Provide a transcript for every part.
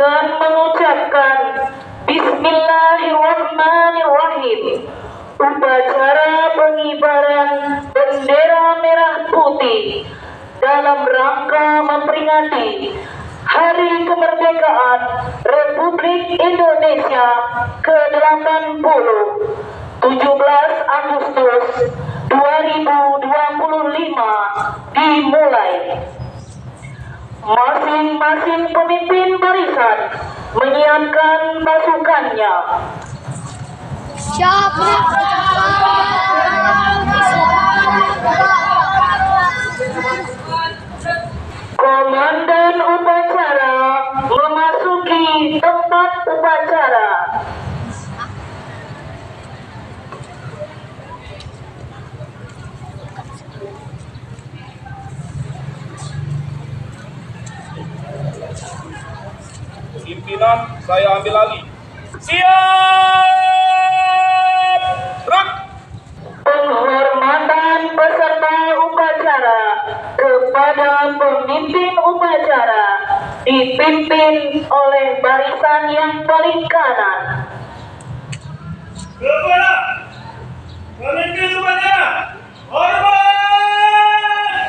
dengan mengucapkan Bismillahirrahmanirrahim. Upacara pengibaran bendera merah putih dalam rangka memperingati Hari Kemerdekaan Republik Indonesia ke-80 17 Agustus 2025 dimulai. Masing-masing pemimpin barisan menyiapkan pasukannya. Komandan upacara memasuki tempat upacara. Pimpinan saya ambil lagi. Siap! Gerak! Penghormatan peserta upacara kepada pemimpin upacara dipimpin oleh barisan yang paling kanan. Kepada pemimpin upacara, hormat!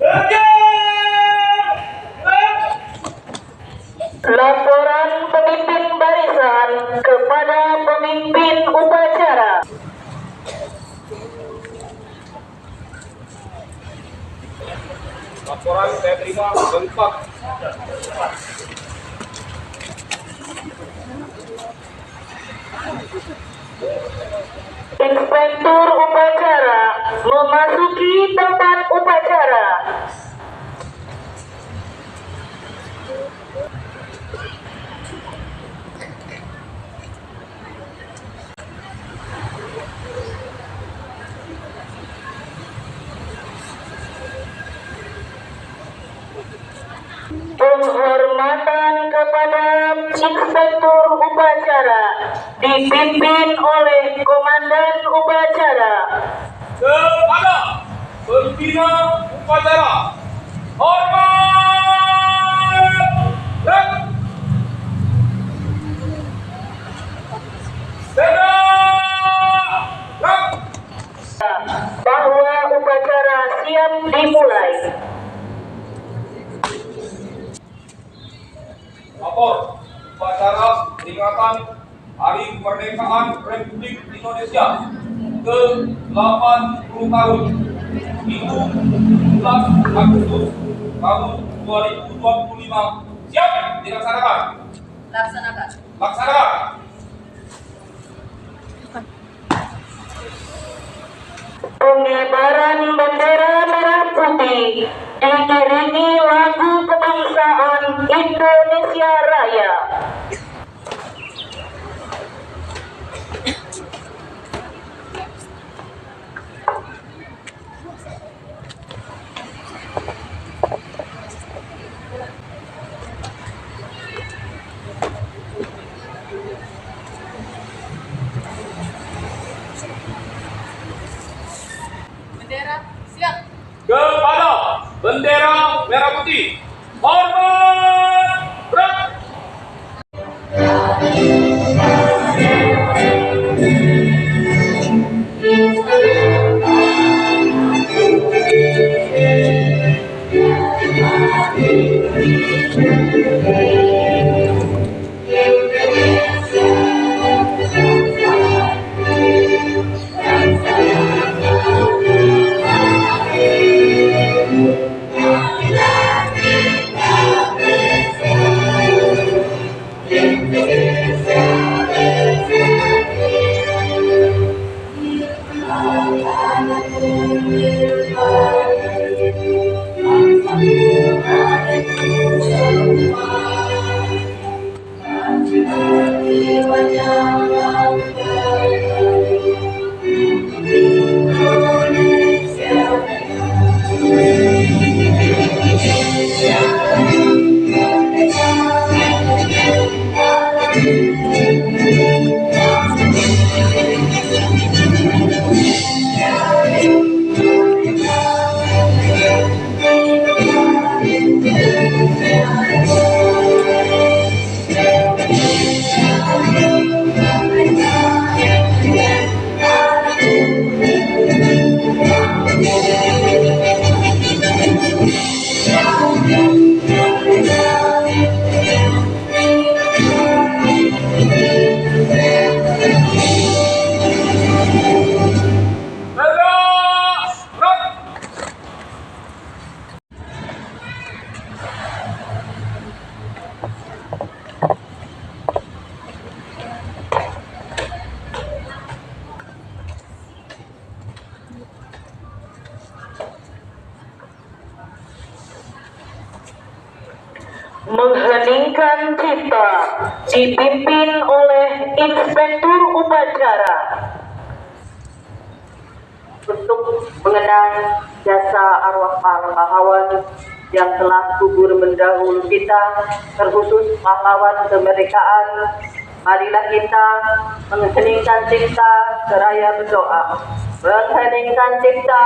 Gerak! Laporan pemimpin barisan kepada pemimpin upacara. Laporan saya terima lengkap. Inspektur upacara memasuki tempat upacara. Penghormatan kepada inspektur upacara dipimpin oleh komandan upacara. Kepada pimpinan upacara, hormat! Gerak! Gerak! Bahwa upacara siap dimulai. Lapor upacara peringatan Hari Kemerdekaan Republik Indonesia ke-80 tahun Minggu 17 Agustus tahun 2025 siap dilaksanakan. Laksanakan. Laksanakan. Pengibaran bendera merah putih diiringi lagu kebangsaan Indonesia Raya. Bendera siap. Kepada bendera merah putih, hormat! Gerak! mengheningkan cipta dipimpin oleh Inspektur Upacara untuk mengenang jasa arwah para pahlawan yang telah gugur mendahulu kita, terkhusus pahlawan kemerdekaan. Marilah kita mengheningkan cipta seraya berdoa. Mengheningkan cipta,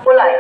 mulai.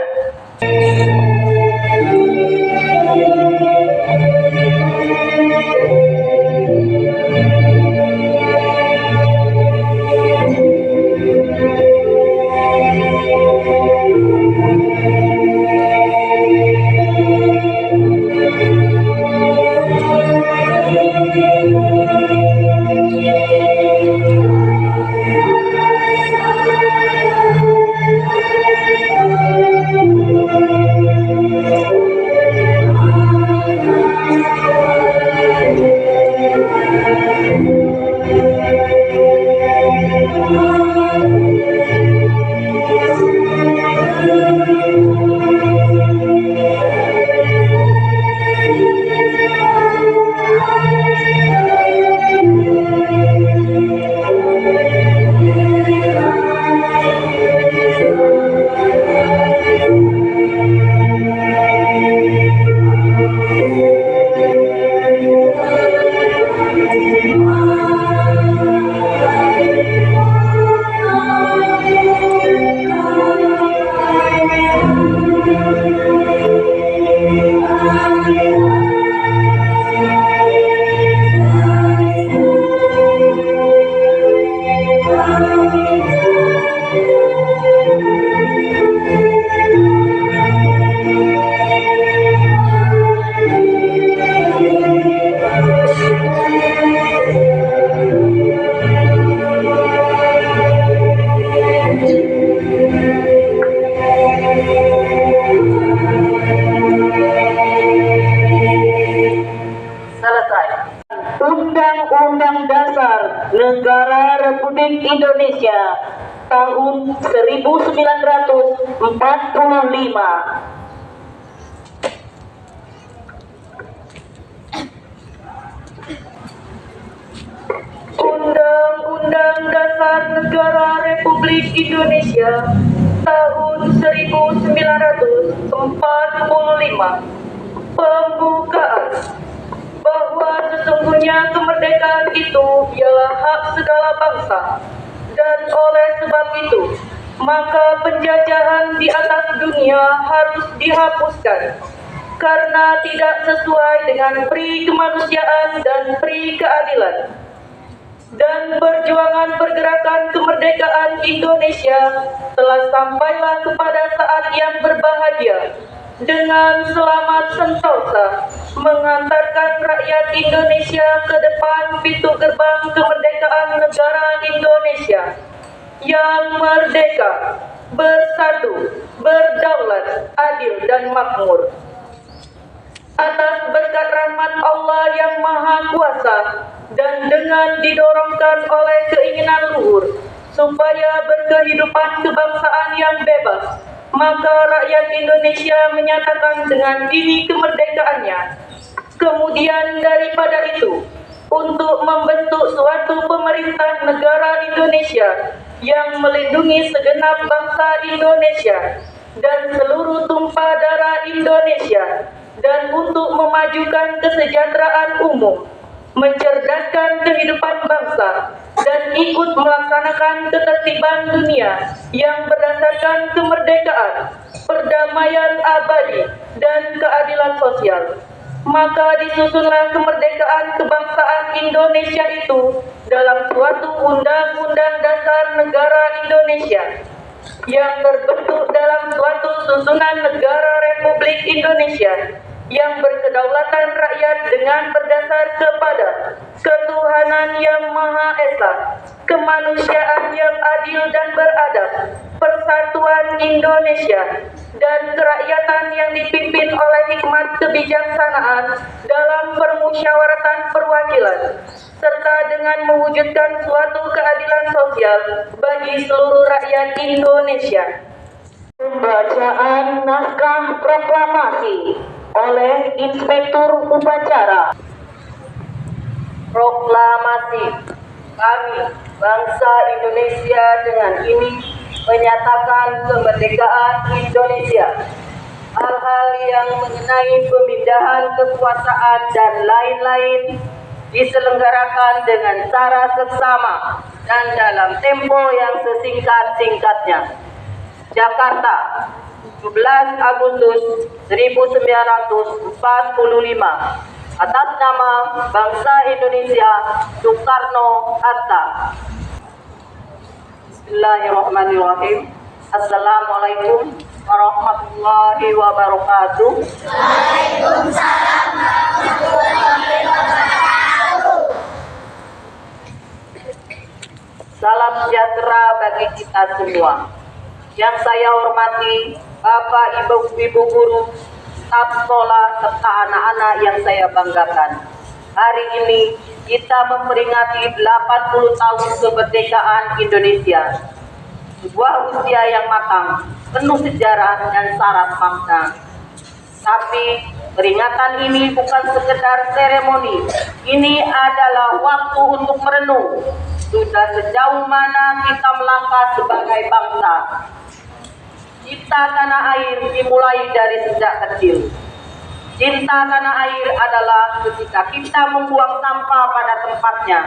Undang-Undang Dasar Negara Republik Indonesia tahun 1945. Undang-Undang Dasar Negara Republik Indonesia tahun 1945. Pembukaan. Bahwa sesungguhnya kemerdekaan itu ialah hak segala bangsa, dan oleh sebab itu maka penjajahan di atas dunia harus dihapuskan karena tidak sesuai dengan pri kemanusiaan dan pri keadilan. Dan perjuangan pergerakan kemerdekaan Indonesia telah sampailah kepada saat yang berbahagia dengan selamat sentosa mengantarkan rakyat Indonesia ke depan pintu gerbang kemerdekaan negara Indonesia yang merdeka, bersatu, berdaulat, adil dan makmur. Atas berkat rahmat Allah yang Maha Kuasa dan dengan didorongkan oleh keinginan luhur supaya berkehidupan kebangsaan yang bebas, maka rakyat Indonesia menyatakan dengan dini kemerdekaannya. Kemudian daripada itu, untuk membentuk suatu pemerintah negara Indonesia yang melindungi segenap bangsa Indonesia dan seluruh tumpah darah Indonesia, dan untuk memajukan kesejahteraan umum, mencerdaskan kehidupan bangsa, dan ikut melaksanakan ketertiban dunia yang berdasarkan kemerdekaan, perdamaian abadi, dan keadilan sosial. Maka disusunlah kemerdekaan kebangsaan Indonesia itu dalam suatu Undang-Undang Dasar Negara Indonesia yang terbentuk dalam suatu susunan negara Republik Indonesia yang berkedaulatan rakyat dengan berdasar kepada ketuhanan yang Maha Esa, kemanusiaan yang adil dan beradab, persatuan Indonesia, dan kerakyatan yang dipimpin oleh hikmat kebijaksanaan dalam permusyawaratan perwakilan, serta dengan mewujudkan suatu keadilan sosial bagi seluruh rakyat Indonesia. Pembacaan naskah proklamasi oleh Inspektur Upacara. Proklamasi. Kami, bangsa Indonesia dengan ini menyatakan kemerdekaan Indonesia. Hal-hal yang mengenai pemindahan kekuasaan dan lain-lain diselenggarakan dengan cara seksama dan dalam tempo yang sesingkat-singkatnya. Jakarta, 17 Agustus 1945. Atas nama bangsa Indonesia, Soekarno-Hatta. Bismillahirrahmanirrahim. Assalamualaikum warahmatullahi wabarakatuh. Waalaikumsalam warahmatullahi wabarakatuh. Salam sejahtera bagi kita semua. Yang saya hormati Bapak, Ibu guru, staf sekolah, serta anak-anak yang saya banggakan. Hari ini kita memperingati 80 tahun kemerdekaan Indonesia. Sebuah usia yang matang, penuh sejarah dan syarat makna. Tapi peringatan ini bukan sekedar seremoni. Ini adalah waktu untuk merenung. Sudah sejauh mana kita melangkah sebagai bangsa. Cinta tanah air dimulai dari sejak kecil. Cinta tanah air adalah ketika kita membuang sampah pada tempatnya,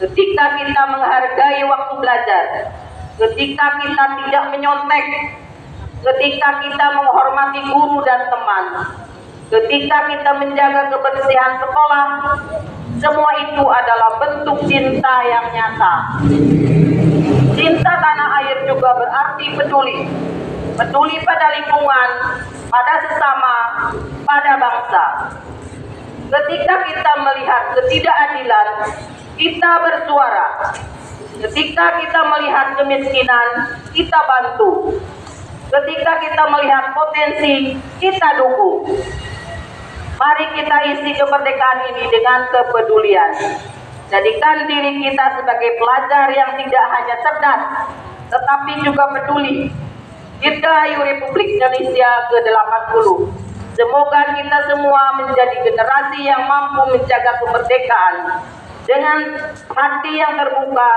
ketika kita menghargai waktu belajar, ketika kita tidak menyontek, ketika kita menghormati guru dan teman, ketika kita menjaga kebersihan sekolah. Semua itu adalah bentuk cinta yang nyata. Cinta tanah air juga berarti peduli. Peduli pada lingkungan, pada sesama, pada bangsa. Ketika kita melihat ketidakadilan, kita bersuara. Ketika kita melihat kemiskinan, kita bantu. Ketika kita melihat potensi, kita dukung. Mari kita isi kemerdekaan ini dengan kepedulian. Jadikan diri kita sebagai pelajar yang tidak hanya cerdas, tetapi juga peduli. Dirgahayu Republik Indonesia ke-80. Semoga kita semua menjadi generasi yang mampu menjaga kemerdekaan dengan hati yang terbuka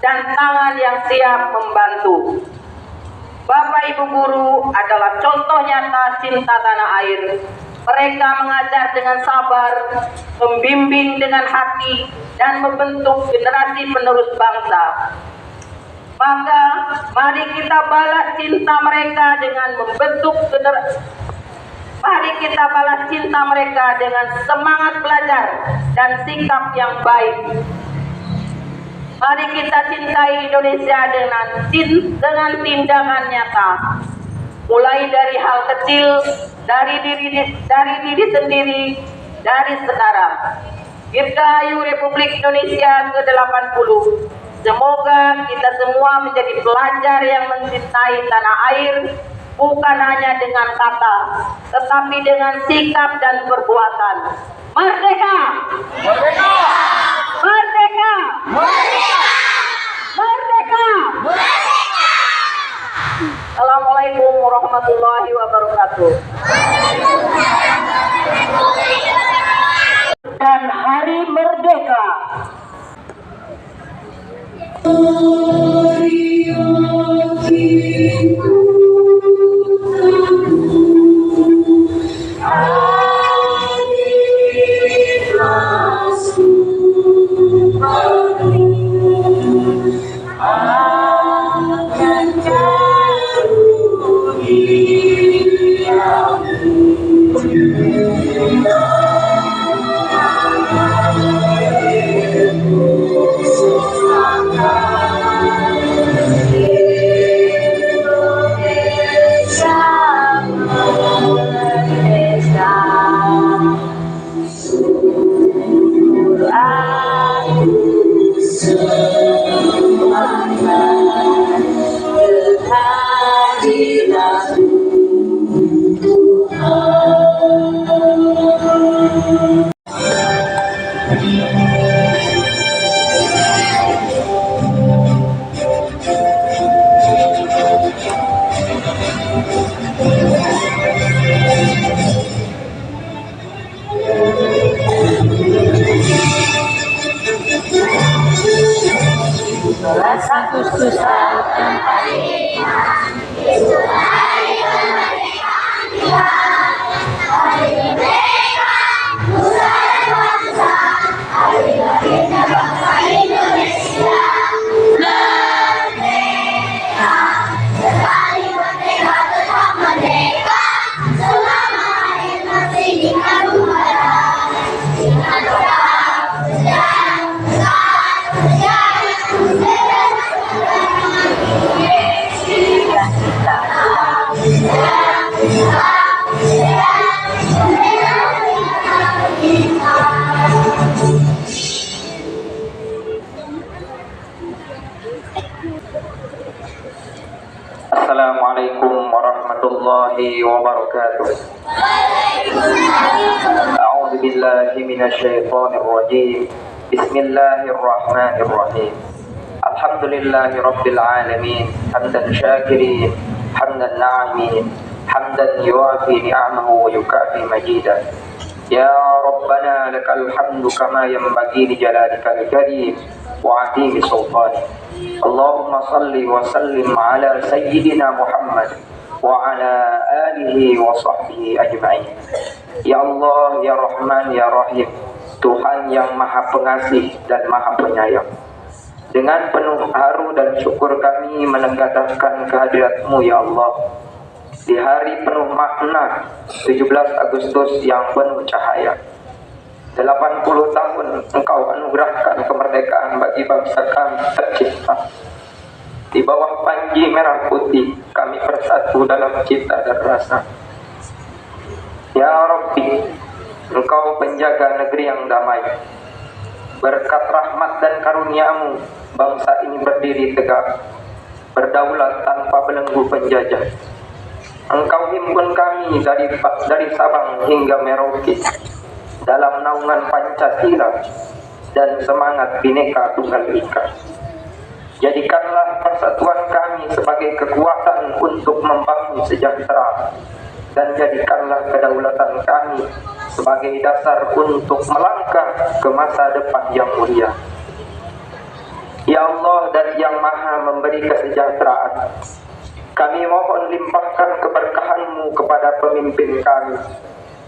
dan tangan yang siap membantu. Bapak Ibu guru adalah contoh nyata cinta tanah air. Mereka mengajar dengan sabar, membimbing dengan hati, dan membentuk generasi penerus bangsa. Maka mari kita balas cinta mereka dengan membentuk generasi. Mari kita balas cinta mereka dengan semangat belajar dan sikap yang baik. Mari kita cintai Indonesia dengan tindakan nyata. Mulai dari hal kecil, dari diri sendiri, dari sekarang. Dirgahayu Republik Indonesia ke-80. Semoga kita semua menjadi pelajar yang mencintai tanah air, bukan hanya dengan kata, tetapi dengan sikap dan perbuatan. Merdeka! Merdeka! Merdeka! Merdeka! Merdeka! Merdeka! Assalamualaikum warahmatullahi wabarakatuh. Dan Hari Merdeka. hari merdeka, nusa dan bangsa, hari lahirnya bangsa Indonesia. Merdeka, sekali merdeka tetap merdeka, selama rakyat masih di kandung barat. Dengan tetap sejarah, Assalamualaikum warahmatullahi wabarakatuh. A'udzu billahi minasyaitonir rajim. Bismillahirrahmanirrahim. Alhamdulillahi rabbil alamin. Hamdan syakirin, hamdan na'imin, hamdan yuafi ni'amahu wa yukafi majidah. Ya Rabbana lakal hamdu kama yanbaghi li jalalikal karim wa 'azimi sultanik. Allahumma salli wa sallim ala sayyidina Muhammad wa ala alihi wa sahbihi ajma'in. Ya Allah, Ya Rahman, Ya Rahim, Tuhan yang Maha Pengasih dan Maha Penyayang, dengan penuh haru dan syukur kami menegakkan kehadirat-Mu ya Allah di hari penuh makna 17 Agustus yang penuh cahaya. 80 tahun Engkau anugerahkan kemerdekaan bagi bangsa kami tercipta. Di bawah panji merah putih kami bersatu dalam cita dan rasa. Ya Rabbi, Engkau penjaga negeri yang damai. Berkat rahmat dan karunia-Mu, bangsa ini berdiri tegak, berdaulat tanpa belenggu penjajah. Engkau himpun kami dari Sabang hingga Merauke dalam naungan Pancasila dan semangat Bhinneka Tunggal Ika. Jadikanlah persatuan kami sebagai kekuatan untuk membangun sejahtera, dan jadikanlah kedaulatan kami sebagai dasar untuk melangkah ke masa depan yang mulia. Ya Allah dan yang Maha memberi kesejahteraan, kami mohon limpahkan keberkahan-Mu kepada pemimpin kami.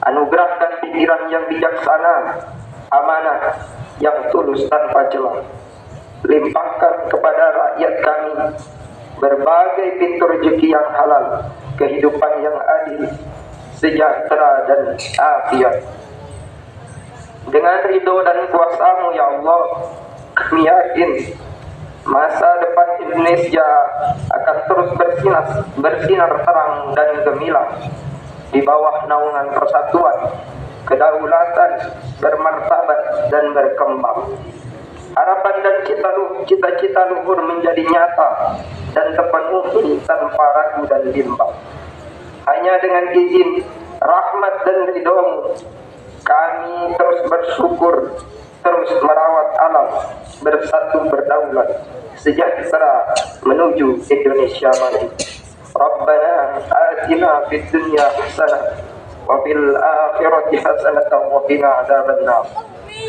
Anugerahkan pikiran yang bijaksana, amanah, yang tulus tanpa celah. Limpahkan kepada rakyat kami berbagai pintu rezeki yang halal, kehidupan yang adil, sejahtera dan afiat. Dengan ridho dan kuasa-Mu ya Allah, kami yakin masa depan Indonesia akan terus bersinar terang dan gemilang di bawah naungan persatuan, kedaulatan, bermartabat dan berkembang. Harapan dan cita-cita luhur menjadi nyata dan terpenuhi tanpa ragu dan bimbang. Hanya dengan izin, rahmat dan ridho-Mu, kami terus bersyukur, terus merawat alam, bersatu berdaulat, sejahtera menuju Indonesia maju. Rabbana atina fid dunya hasanah wa fil akhirati hasanah wa qina adzabannar.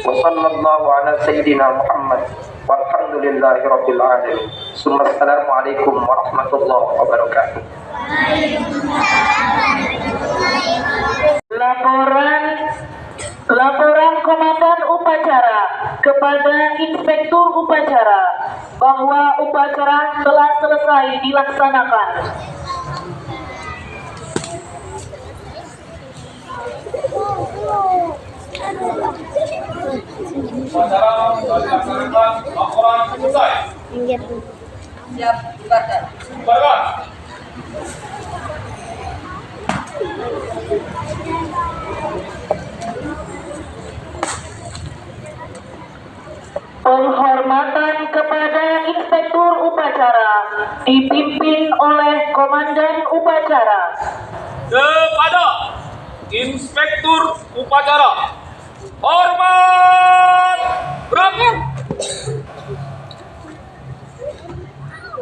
Wa sallallahu ala sayyidina Muhammad walhamdulillahi rabbil alamin. Assalamualaikum warahmatullahi wabarakatuh. Laporan Komandan Upacara kepada Inspektur Upacara bahwa upacara telah selesai dilaksanakan. Upacara sudah dilaksanakan, laporan selesai. Siap, bubarkan. Bubarkan. Penghormatan kepada Inspektur Upacara dipimpin oleh Komandan Upacara. Kepada Inspektur Upacara, hormat berakhir.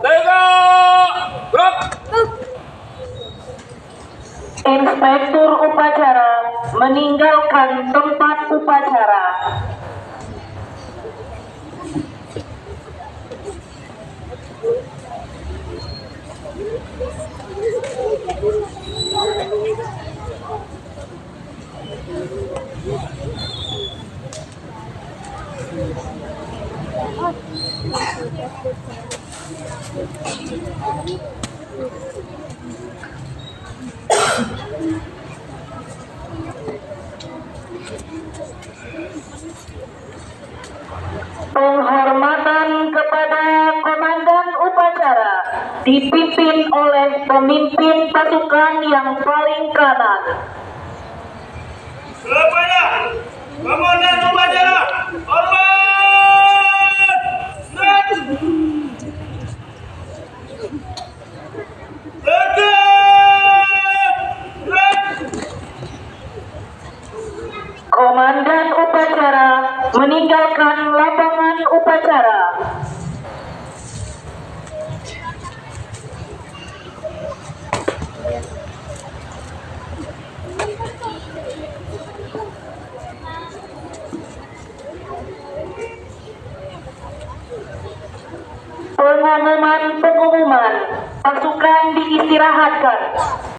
Tegak gerak. Inspektur Upacara meninggalkan tempat upacara. Penghormatan kepada komandan upacara dipimpin oleh pemimpin pasukan yang paling kanan. Kepada komandan upacara, hormat! Komandan upacara meninggalkan lapangan upacara. Pengumuman, pasukan diistirahatkan.